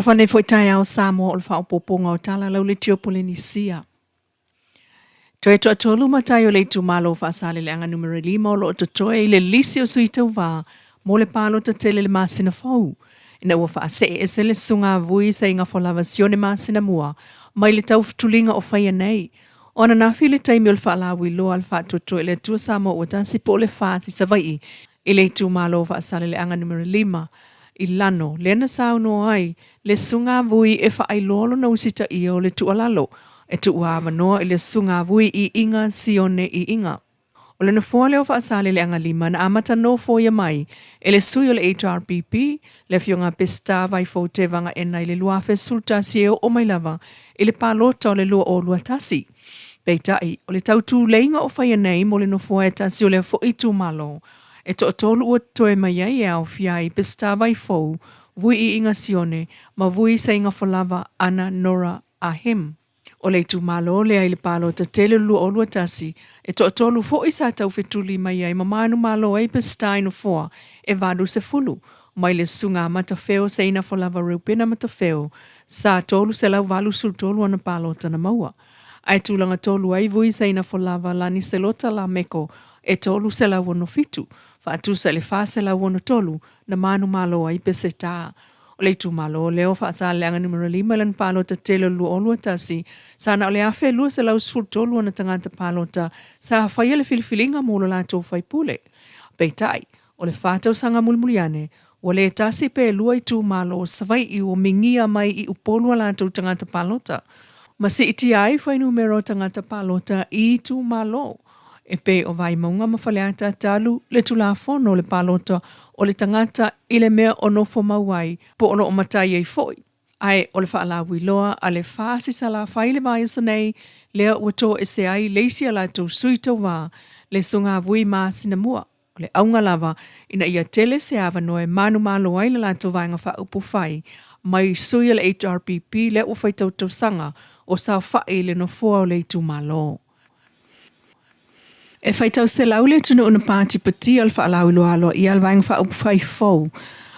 Alfane foi tai ao Samoa o fa poponga o tala lau le tio polenisia. Toe to tolu matai o le tu malo fa sale le anga numero 5 o lo to toe le lisi o sui tau va mo le palo te tele le masina FOU. Ina ua fa se e se le sunga vui sa inga folavasione masina mua mai le tau tulinga o fai nei. Ona na fili taimi o le fa lawi lo al fa to toe le tua Samoa o tansi po le fa si savai i le tu malo fa sale le anga numero 5. I lano, lena sao no ai, le sunga vui e wha ai lolo na usita i o le tualalo, e tu ua manoa i le sunga vui i inga sione i inga. O le na fua leo wha asale le anga 5 na amata no foia mai, e le sui o le HRPP, le fionga pesta vai FOU te vanga ena i le luafe sulta sieo o mai lava, i le palota o le lua o lua tasi. Peitai, o le tautu leinga o whaia nei mo le no fua e tasi o le fo i tu malo, e to tolu ua toe mai ai au fiai pesta vai FOU, vui i inga sione, ma vui sa inga folava ana nora a hem. O le tu malo le ai le palo ta tele lu o lua tasi, e to tolu fo i sa tau fetuli mai ai, ma manu malo ai pesta ino foa, e vadu se fulu, mai le sunga mata feo sa ina folava reupena mata feo, sa tolu se lau valu sul tolu ana palo ta na maua. Ai tulanga tolu ai vui sa ina folava lani se lota la meko, e tolu se lau ono fitu, Fatu sa le fase la wono tolu na manu malo ai peseta. O le tu malo leo fa sa le anga numero 5 lan palo ta tele lu o lua tasi. Sana o le afe lua se lau sul tolu na tangata palo ta sa faya le filfilinga molo la to fai pule. Peitai, o le fata o sanga mulmuliane, o le tasi pe lua i tu malo savai i o mingia mai i upolua la to tangata palo ta. Masi iti ai fai numero tangata palo ta i tu malo. E pe o vai maunga mawhaleata talu le tula fono le palota o le tangata i le mea o nofo mauai po ono o matai ei foi. Ai o le whaalawi loa a le whaasi sa la whaile mai o sanei lea ua tō e se ai leisi ala tau sui tau wā le sunga vui maa sina mua. O le aunga lava ina ia tele se awa noe manu malo ai le lato vainga wha upu whai mai sui le HRPP le ufai tau tau sanga o sa whai le no fua o le tu malo. E whai tau se laule tunu una pāti pati al whaalau ilo alo i alwaing wha upu whai FOU.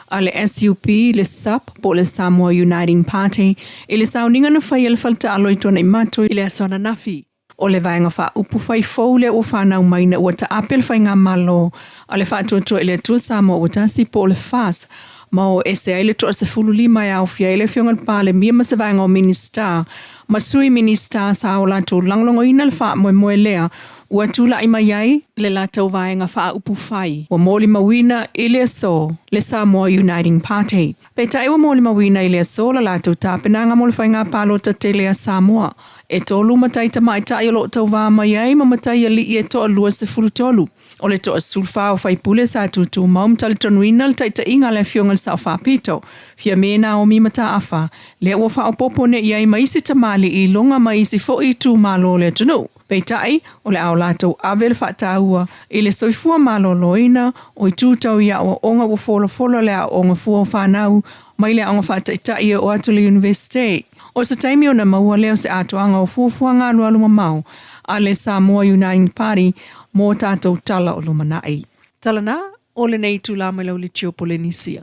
A le SUP, le SUP, po le Samoa Uniting Party, i le sauninga na whai al whalta alo i tona i mato i le asona nafi. O le vainga wha upu whai FOU le o whanau mai na ua ta apel whai ngā malo, a le wha atua i le tua Samoa ua tasi po le FAS, ma o ese ai le toa se fulu lima e au fia i le fiongan pā le mia masa vainga o minister, ma sui minister sa o la tō langlongo ina le wha moe lea, ua tula i mai ai le la tau vaenga wha upu whai. Wa mōli mawina i le so, le Samoa Uniting Party. Peitai wa mōli mawina i le so la la tau tāpenanga mōli whai ngā pālota te lea Samoa. E tolu matai ta mai tai o lo tau vā mai ai ma matai a li i e toa lua se furu tolu. O le toa sulfa o whai pule sa tutu maum tali tonuina le taita inga le fiongal sa o whapito. Fia mena o mi mata afa. Le ua wha o popo ne i ai maisi tamali i longa maisi fo i tu malo le tunu. Peitai, o le au lātou awe le whaataua i le soifua maloloina o i tūtau ia o onga o fola le a onga fua o whanau mai le onga whaataitai o Atuli University. O sa taimi o na maua leo se atoanga o fuafua ngā lualuma mau a le Samoa Uniting Party mō tātou tala o lumanai. Tala nā, o le nei tū la mai lau le tio polenisia.